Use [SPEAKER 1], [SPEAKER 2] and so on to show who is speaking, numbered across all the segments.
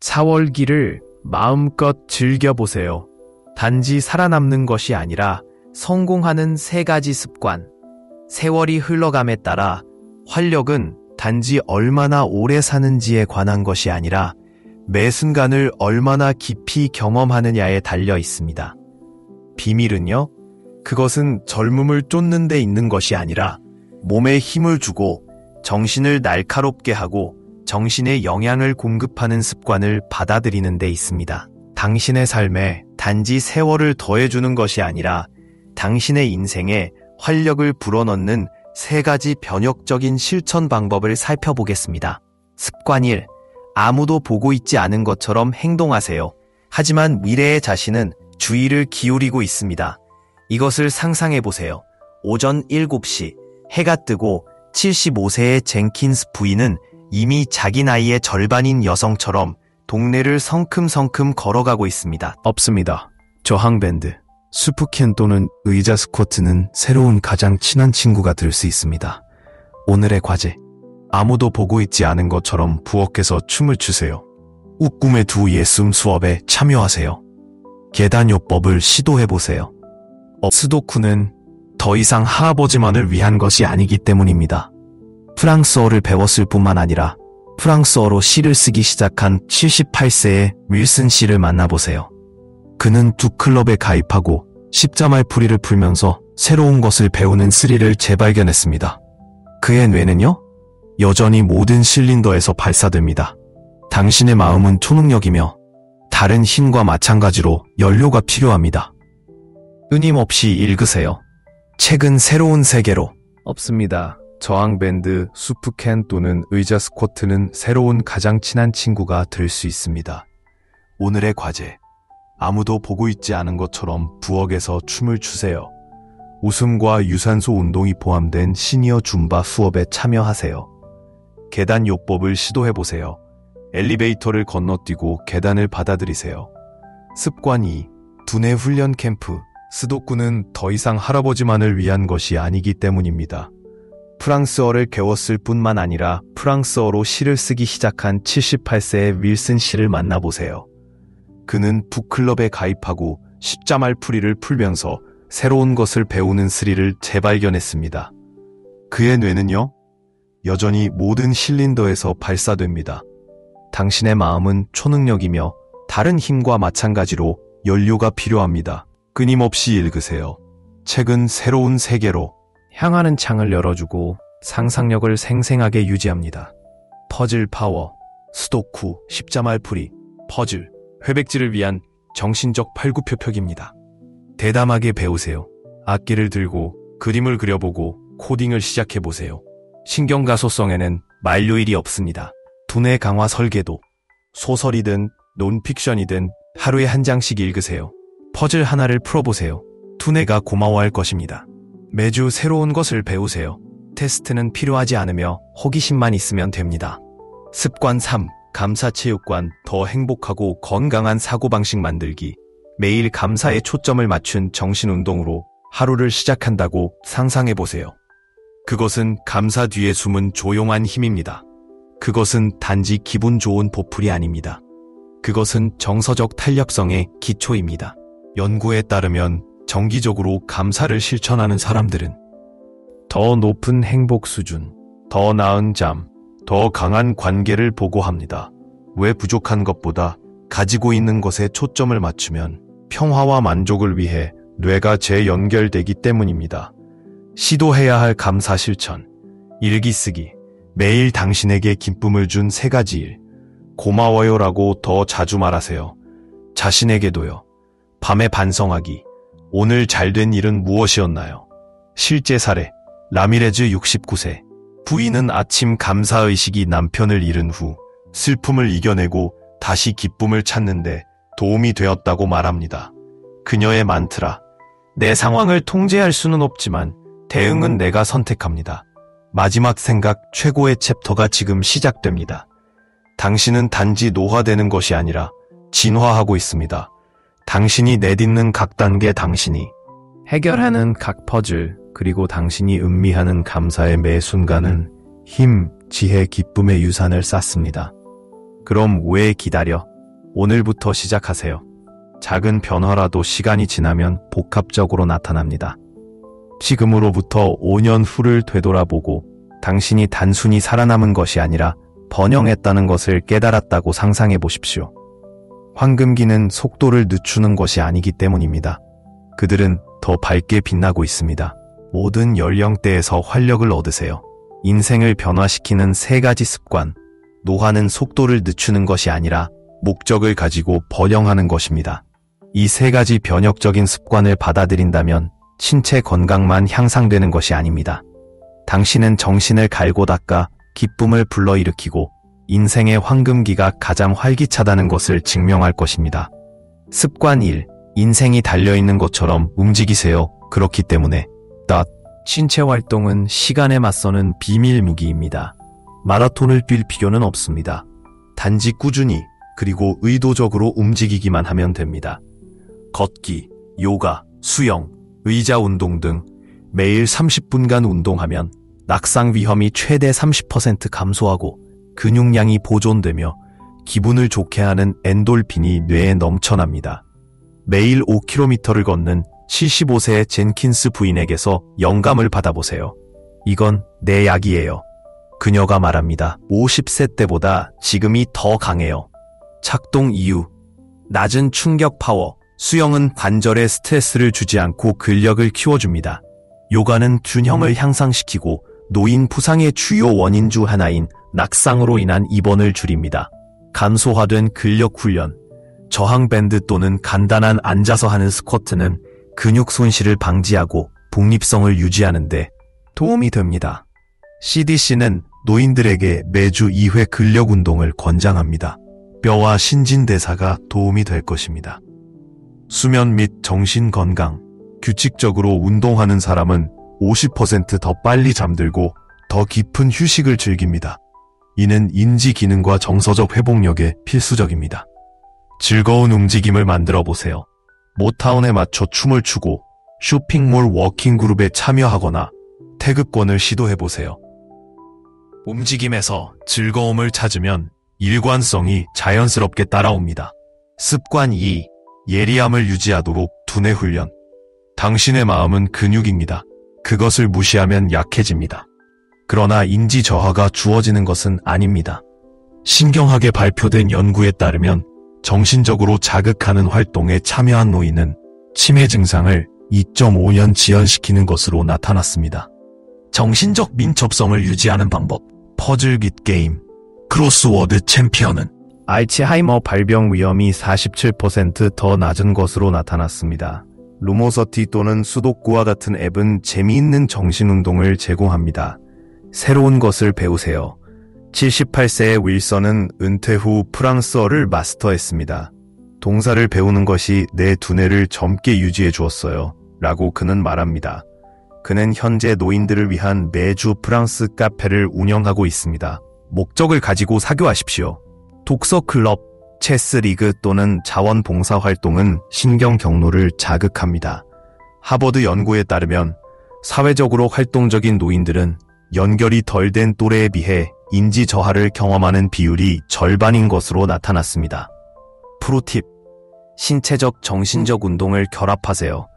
[SPEAKER 1] 4월기를 마음껏 즐겨보세요. 단지 살아남는 것이 아니라 성공하는 3가지 습관. 세월이 흘러감에 따라 활력은 단지 얼마나 오래 사는지에 관한 것이 아니라 매 순간을 얼마나 깊이 경험하느냐에 달려 있습니다. 비밀은요, 그것은 젊음을 쫓는 데 있는 것이 아니라 몸에 힘을 주고 정신을 날카롭게 하고 정신에 영향을 공급하는 습관을 받아들이는 데 있습니다. 당신의 삶에 단지 세월을 더해주는 것이 아니라 당신의 인생에 활력을 불어넣는 3가지 변혁적인 실천 방법을 살펴보겠습니다. 습관 1. 아무도 보고 있지 않은 것처럼 행동하세요. 하지만 미래의 자신은 주의를 기울이고 있습니다. 이것을 상상해보세요. 오전 7시 해가 뜨고 75세의 젠킨스 부인은 이미 자기 나이의 절반인 여성처럼 동네를 성큼성큼 걸어가고 있습니다. 없습니다. 저항밴드, 수프캔 또는 의자 스쿼트는 새로운 가장 친한 친구가 될 수 있습니다. 오늘의 과제. 아무도 보고 있지 않은 것처럼 부엌에서 춤을 추세요. 웃꿈의 두 예숨 수업에 참여하세요. 계단요법을 시도해보세요. 스도쿠는 더 이상 할아버지만을 위한 것이 아니기 때문입니다. 프랑스어를 배웠을 뿐만 아니라 프랑스어로 시를 쓰기 시작한 78세의 윌슨 씨를 만나보세요. 그는 두 클럽에 가입하고 십자말풀이를 풀면서 새로운 것을 배우는 스릴을 재발견했습니다. 그의 뇌는요, 여전히 모든 실린더에서 발사됩니다. 당신의 마음은 초능력이며 다른 힘과 마찬가지로 연료가 필요합니다. 끊임없이 읽으세요. 책은 새로운 세계로. 없습니다. 저항밴드, 수프캔 또는 의자 스쿼트는 새로운 가장 친한 친구가 될 수 있습니다. 오늘의 과제. 아무도 보고 있지 않은 것처럼 부엌에서 춤을 추세요. 웃음과 유산소 운동이 포함된 시니어 줌바 수업에 참여하세요. 계단 요법을 시도해보세요. 엘리베이터를 건너뛰고 계단을 받아들이세요. 습관 2. 두뇌 훈련 캠프. 스도쿠는 더 이상 할아버지만을 위한 것이 아니기 때문입니다. 프랑스어를 배웠을 뿐만 아니라 프랑스어로 시를 쓰기 시작한 78세의 윌슨 씨를 만나보세요. 그는 북클럽에 가입하고 십자말풀이를 풀면서 새로운 것을 배우는 스릴을 재발견했습니다. 그의 뇌는요, 여전히 모든 실린더에서 발사됩니다. 당신의 마음은 초능력이며 다른 힘과 마찬가지로 연료가 필요합니다. 끊임없이 읽으세요. 책은 새로운 세계로. 향하는 창을 열어주고 상상력을 생생하게 유지합니다. 퍼즐 파워, 스도쿠, 십자말풀이, 퍼즐, 회백질을 위한 정신적 팔굽혀펴기입니다. 대담하게 배우세요. 악기를 들고 그림을 그려보고 코딩을 시작해보세요. 신경가소성에는 만료일이 없습니다. 두뇌 강화 설계도, 소설이든 논픽션이든 하루에 한 장씩 읽으세요. 퍼즐 하나를 풀어보세요. 두뇌가 고마워할 것입니다. 매주 새로운 것을 배우세요. 테스트는 필요하지 않으며 호기심만 있으면 됩니다. 습관 3. 감사체육관, 더 행복하고 건강한 사고방식 만들기. 매일 감사에 초점을 맞춘 정신운동으로 하루를 시작한다고 상상해보세요. 그것은 감사 뒤에 숨은 조용한 힘입니다. 그것은 단지 기분 좋은 보풀이 아닙니다. 그것은 정서적 탄력성의 기초입니다. 연구에 따르면 정기적으로 감사를 실천하는 사람들은 더 높은 행복 수준, 더 나은 잠, 더 강한 관계를 보고합니다. 왜 부족한 것보다 가지고 있는 것에 초점을 맞추면 평화와 만족을 위해 뇌가 재연결되기 때문입니다. 시도해야 할 감사 실천. 일기 쓰기. 매일 당신에게 기쁨을 준 3가지 일. 고마워요라고 더 자주 말하세요. 자신에게도요. 밤에 반성하기. 오늘 잘된 일은 무엇이었나요? 실제 사례. 라미레즈 69세. 부인은 아침 감사의식이 남편을 잃은 후 슬픔을 이겨내고 다시 기쁨을 찾는데 도움이 되었다고 말합니다. 그녀의 만트라. 내 상황을 통제할 수는 없지만 대응은 내가 선택합니다. 마지막 생각 최고의 챕터가 지금 시작됩니다. 당신은 단지 노화되는 것이 아니라 진화하고 있습니다. 당신이 내딛는 각 단계, 당신이 해결하는 각 퍼즐, 그리고 당신이 음미하는 감사의 매 순간은 힘, 지혜, 기쁨의 유산을 쌓습니다. 그럼 왜 기다려? 오늘부터 시작하세요. 작은 변화라도 시간이 지나면 복합적으로 나타납니다. 지금으로부터 5년 후를 되돌아보고 당신이 단순히 살아남은 것이 아니라 번영했다는 것을 깨달았다고 상상해 보십시오. 황금기는 속도를 늦추는 것이 아니기 때문입니다. 그들은 더 밝게 빛나고 있습니다. 모든 연령대에서 활력을 얻으세요. 인생을 변화시키는 3가지 습관. 노화는 속도를 늦추는 것이 아니라 목적을 가지고 번영하는 것입니다. 이 3가지 변혁적인 습관을 받아들인다면 신체 건강만 향상되는 것이 아닙니다. 당신은 정신을 갈고 닦아 기쁨을 불러일으키고 인생의 황금기가 가장 활기차다는 것을 증명할 것입니다. 습관 1. 인생이 달려있는 것처럼 움직이세요. 그렇기 때문에 신체 활동은 시간에 맞서는 비밀 무기입니다. 마라톤을 뛸 필요는 없습니다. 단지 꾸준히 그리고 의도적으로 움직이기만 하면 됩니다. 걷기, 요가, 수영, 의자 운동 등 매일 30분간 운동하면 낙상 위험이 최대 30% 감소하고 근육량이 보존되며 기분을 좋게 하는 엔돌핀이 뇌에 넘쳐납니다. 매일 5km를 걷는 75세의 젠킨스 부인에게서 영감을 받아보세요. 이건 내 약이에요. 그녀가 말합니다. 50세 때보다 지금이 더 강해요. 착동 이유. 낮은 충격 파워. 수영은 관절에 스트레스를 주지 않고 근력을 키워줍니다. 요가는 균형을 향상시키고 노인 부상의 주요 원인 중 하나인 낙상으로 인한 입원을 줄입니다. 간소화된 근력 훈련. 저항밴드 또는 간단한 앉아서 하는 스쿼트는 근육 손실을 방지하고 독립성을 유지하는 데 도움이 됩니다. CDC는 노인들에게 매주 2회 근력 운동을 권장합니다. 뼈와 신진대사가 도움이 될 것입니다. 수면 및 정신 건강. 규칙적으로 운동하는 사람은 50% 더 빨리 잠들고 더 깊은 휴식을 즐깁니다. 이는 인지 기능과 정서적 회복력에 필수적입니다. 즐거운 움직임을 만들어 보세요. 모타운에 맞춰 춤을 추고 쇼핑몰 워킹 그룹에 참여하거나 태극권을 시도해 보세요. 움직임에서 즐거움을 찾으면 일관성이 자연스럽게 따라옵니다. 습관 2. 예리함을 유지하도록 두뇌 훈련. 당신의 마음은 근육입니다. 그것을 무시하면 약해집니다. 그러나 인지 저하가 주어지는 것은 아닙니다. 신경학에 발표된 연구에 따르면 정신적으로 자극하는 활동에 참여한 노인은 치매 증상을 2.5년 지연시키는 것으로 나타났습니다. 정신적 민첩성을 유지하는 방법. 퍼즐 깃 게임. 크로스워드 챔피언은 알츠하이머 발병 위험이 47% 더 낮은 것으로 나타났습니다. 루모서티 또는 수도쿠와 같은 앱은 재미있는 정신운동을 제공합니다. 새로운 것을 배우세요. 78세의 윌선은 은퇴 후 프랑스어를 마스터했습니다. 동사를 배우는 것이 내 두뇌를 젊게 유지해 주었어요. 라고 그는 말합니다. 그는 현재 노인들을 위한 매주 프랑스 카페를 운영하고 있습니다. 목적을 가지고 사교하십시오. 독서 클럽, 체스 리그 또는 자원봉사 활동은 신경 경로를 자극합니다. 하버드 연구에 따르면 사회적으로 활동적인 노인들은 연결이 덜 된 또래에 비해 인지 저하를 경험하는 비율이 절반인 것으로 나타났습니다. 프로팁. 신체적 정신적 운동을 결합하세요.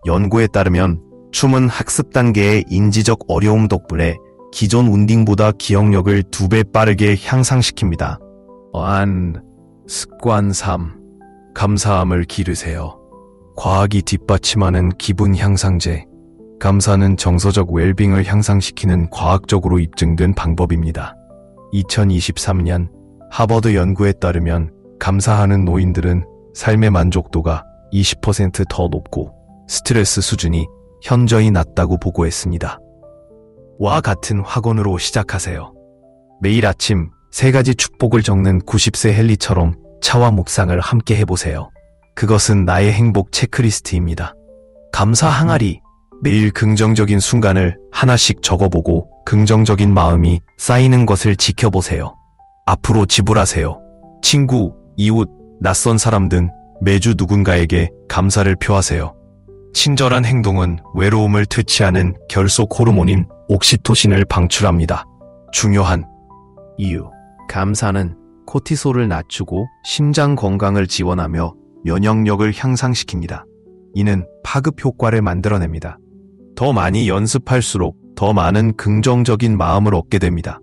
[SPEAKER 1] 연구에 따르면 춤은 학습 단계의 인지적 어려움 덕분에 기존 운딩보다 기억력을 2배 빠르게 향상시킵니다. 습관 3. 감사함을 기르세요. 과학이 뒷받침하는 기분 향상제. 감사는 정서적 웰빙을 향상시키는 과학적으로 입증된 방법입니다. 2023년 하버드 연구에 따르면 감사하는 노인들은 삶의 만족도가 20% 더 높고 스트레스 수준이 현저히 낮다고 보고했습니다. 와 같은 확언으로 시작하세요. 매일 아침 3가지 축복을 적는 90세 헨리처럼 차와 묵상을 함께 해보세요. 그것은 나의 행복 체크리스트입니다. 감사 항아리. 매일 긍정적인 순간을 하나씩 적어보고 긍정적인 마음이 쌓이는 것을 지켜보세요. 앞으로 지불하세요. 친구, 이웃, 낯선 사람 등 매주 누군가에게 감사를 표하세요. 친절한 행동은 외로움을 퇴치하는 결속 호르몬인 옥시토신을 방출합니다. 중요한 이유. 감사는 코티솔을 낮추고 심장 건강을 지원하며 면역력을 향상시킵니다. 이는 파급 효과를 만들어냅니다. 더 많이 연습할수록 더 많은 긍정적인 마음을 얻게 됩니다.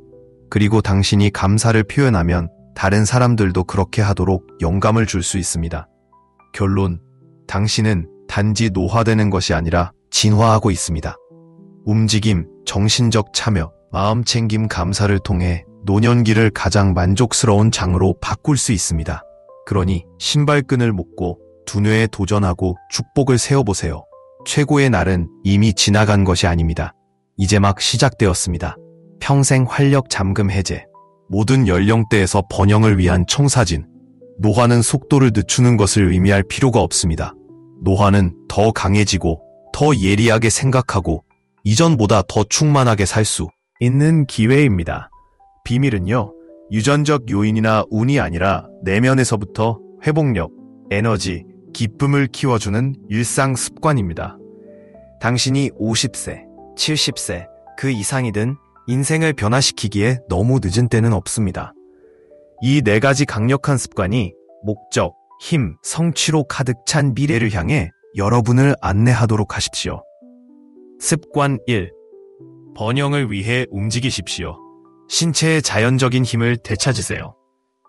[SPEAKER 1] 그리고 당신이 감사를 표현하면 다른 사람들도 그렇게 하도록 영감을 줄 수 있습니다. 결론, 당신은 단지 노화되는 것이 아니라 진화하고 있습니다. 움직임, 정신적 참여, 마음챙김, 감사를 통해 노년기를 가장 만족스러운 장으로 바꿀 수 있습니다. 그러니 신발끈을 묶고 두뇌에 도전하고 축복을 세워보세요. 최고의 날은 이미 지나간 것이 아닙니다. 이제 막 시작되었습니다. 평생 활력 잠금 해제, 모든 연령대에서 번영을 위한 청사진. 노화는 속도를 늦추는 것을 의미할 필요가 없습니다. 노화는 더 강해지고 더 예리하게 생각하고 이전보다 더 충만하게 살 수 있는 기회입니다. 비밀은요, 유전적 요인이나 운이 아니라 내면에서부터 회복력, 에너지, 기쁨을 키워주는 일상 습관입니다. 당신이 50세, 70세, 그 이상이든 인생을 변화시키기에 너무 늦은 때는 없습니다. 이 4가지 강력한 습관이 목적, 힘, 성취로 가득 찬 미래를 향해 여러분을 안내하도록 하십시오. 습관 1. 번영을 위해 움직이십시오. 신체의 자연적인 힘을 되찾으세요.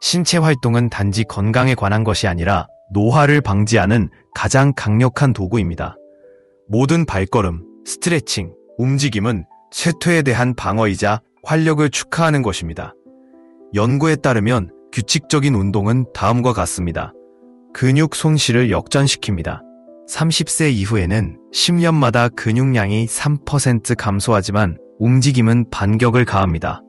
[SPEAKER 1] 신체 활동은 단지 건강에 관한 것이 아니라 노화를 방지하는 가장 강력한 도구입니다. 모든 발걸음, 스트레칭, 움직임은 쇠퇴에 대한 방어이자 활력을 축하하는 것입니다. 연구에 따르면 규칙적인 운동은 다음과 같습니다. 근육 손실을 역전시킵니다. 30세 이후에는 10년마다 근육량이 3% 감소하지만 움직임은 반격을 가합니다.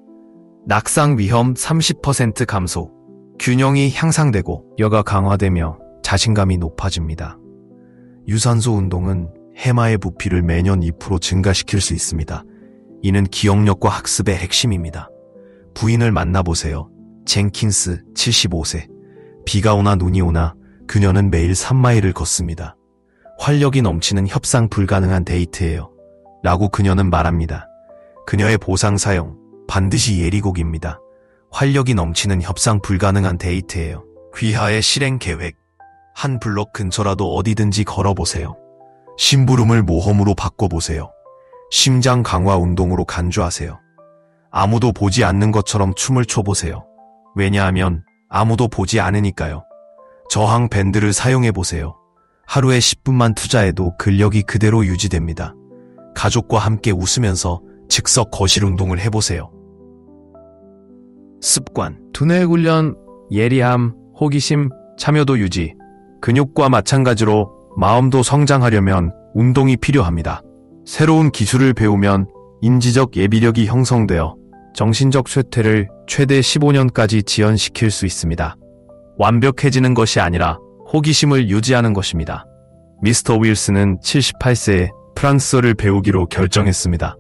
[SPEAKER 1] 낙상 위험 30% 감소, 균형이 향상되고 뼈가 강화되며 자신감이 높아집니다. 유산소 운동은 해마의 부피를 매년 2% 증가시킬 수 있습니다. 이는 기억력과 학습의 핵심입니다. 부인을 만나보세요. 젠킨스 75세. 비가 오나 눈이 오나 그녀는 매일 3마일을 걷습니다. 활력이 넘치는 협상 불가능한 데이트예요. 라고 그녀는 말합니다. 그녀의 보상 사용, 반드시 예리곡입니다. 활력이 넘치는 협상 불가능한 데이트예요. 귀하의 실행 계획. 한 블록 근처라도 어디든지 걸어보세요. 심부름을 모험으로 바꿔보세요. 심장 강화 운동으로 간주하세요. 아무도 보지 않는 것처럼 춤을 춰보세요. 왜냐하면 아무도 보지 않으니까요. 저항 밴드를 사용해보세요. 하루에 10분만 투자해도 근력이 그대로 유지됩니다. 가족과 함께 웃으면서 즉석 거실 운동을 해보세요. 습관, 두뇌 훈련, 예리함, 호기심, 참여도 유지. 근육과 마찬가지로 마음도 성장하려면 운동이 필요합니다. 새로운 기술을 배우면 인지적 예비력이 형성되어 정신적 쇠퇴를 최대 15년까지 지연시킬 수 있습니다. 완벽해지는 것이 아니라 호기심을 유지하는 것입니다. 미스터 윌스는 78세에 프랑스어를 배우기로 결정했습니다.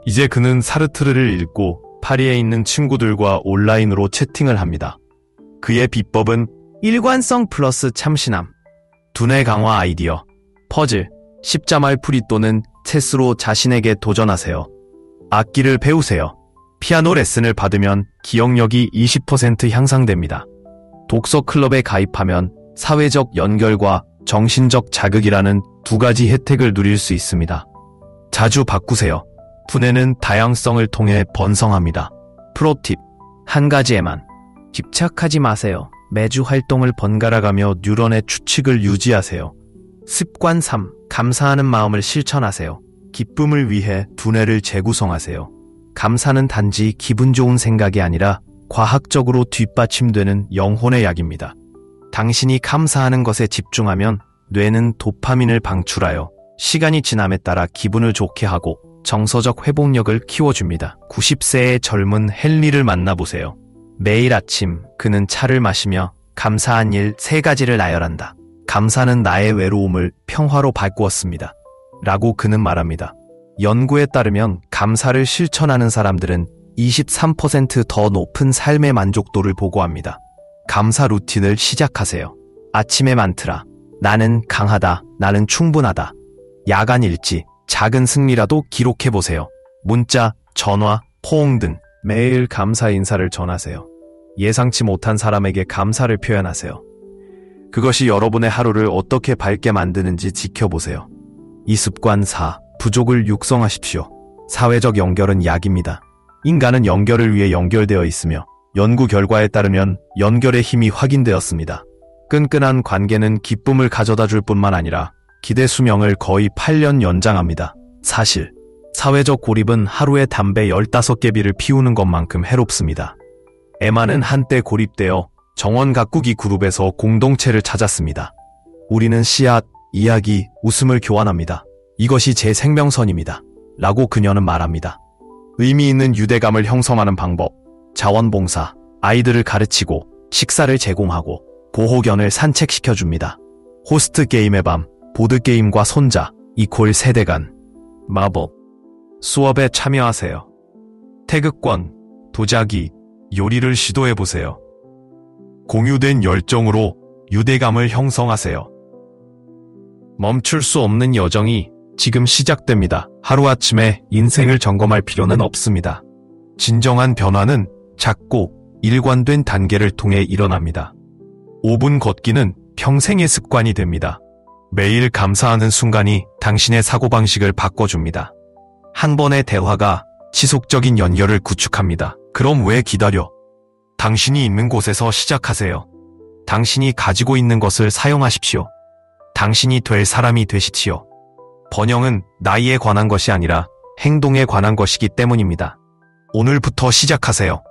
[SPEAKER 1] 이제 그는 사르트르를 읽고 파리에 있는 친구들과 온라인으로 채팅을 합니다. 그의 비법은 일관성 플러스 참신함, 두뇌 강화 아이디어, 퍼즐, 십자말 풀이 또는 체스로 자신에게 도전하세요. 악기를 배우세요. 피아노 레슨을 받으면 기억력이 20% 향상됩니다. 독서 클럽에 가입하면 사회적 연결과 정신적 자극이라는 2가지 혜택을 누릴 수 있습니다. 자주 바꾸세요. 두뇌는 다양성을 통해 번성합니다. 프로팁, 한 가지에만 집착하지 마세요. 매주 활동을 번갈아가며 뉴런의 추측을 유지하세요. 습관 3. 감사하는 마음을 실천하세요. 기쁨을 위해 두뇌를 재구성하세요. 감사는 단지 기분 좋은 생각이 아니라 과학적으로 뒷받침되는 영혼의 약입니다. 당신이 감사하는 것에 집중하면 뇌는 도파민을 방출하여 시간이 지남에 따라 기분을 좋게 하고 정서적 회복력을 키워줍니다. 90세의 젊은 헨리를 만나보세요. 매일 아침 그는 차를 마시며 감사한 일 3가지를 나열한다. 감사는 나의 외로움을 평화로 바꾸었습니다. 라고 그는 말합니다. 연구에 따르면 감사를 실천하는 사람들은 23% 높은 삶의 만족도를 보고합니다. 감사 루틴을 시작하세요. 아침의 만트라, 나는 강하다, 나는 충분하다. 야간 일지, 작은 승리라도 기록해보세요. 문자, 전화, 포옹 등 매일 감사 인사를 전하세요. 예상치 못한 사람에게 감사를 표현하세요. 그것이 여러분의 하루를 어떻게 밝게 만드는지 지켜보세요. 이 습관 4. 부족을 육성하십시오. 사회적 연결은 약입니다. 인간은 연결을 위해 연결되어 있으며 연구 결과에 따르면 연결의 힘이 확인되었습니다. 끈끈한 관계는 기쁨을 가져다 줄 뿐만 아니라 기대 수명을 거의 8년 연장합니다. 사실 사회적 고립은 하루에 담배 15개비를 피우는 것만큼 해롭습니다. 에마는 한때 고립되어 정원 가꾸기 그룹에서 공동체를 찾았습니다. 우리는 씨앗, 이야기, 웃음을 교환합니다. 이것이 제 생명선입니다. 라고 그녀는 말합니다. 의미 있는 유대감을 형성하는 방법, 자원봉사, 아이들을 가르치고 식사를 제공하고 보호견을 산책시켜줍니다. 호스트 게임의 밤, 보드게임과 손자, 이퀄 세대 간 마법. 수업에 참여하세요. 태극권, 도자기, 요리를 시도해보세요. 공유된 열정으로 유대감을 형성하세요. 멈출 수 없는 여정이 지금 시작됩니다. 하루아침에 인생을 점검할 필요는 없습니다. 진정한 변화는 작고 일관된 단계를 통해 일어납니다. 5분 걷기는 평생의 습관이 됩니다. 매일 감사하는 순간이 당신의 사고방식을 바꿔줍니다. 한 번의 대화가 지속적인 연결을 구축합니다. 그럼 왜 기다려? 당신이 있는 곳에서 시작하세요. 당신이 가지고 있는 것을 사용하십시오. 당신이 될 사람이 되시지요. 번영은 나이에 관한 것이 아니라 행동에 관한 것이기 때문입니다. 오늘부터 시작하세요.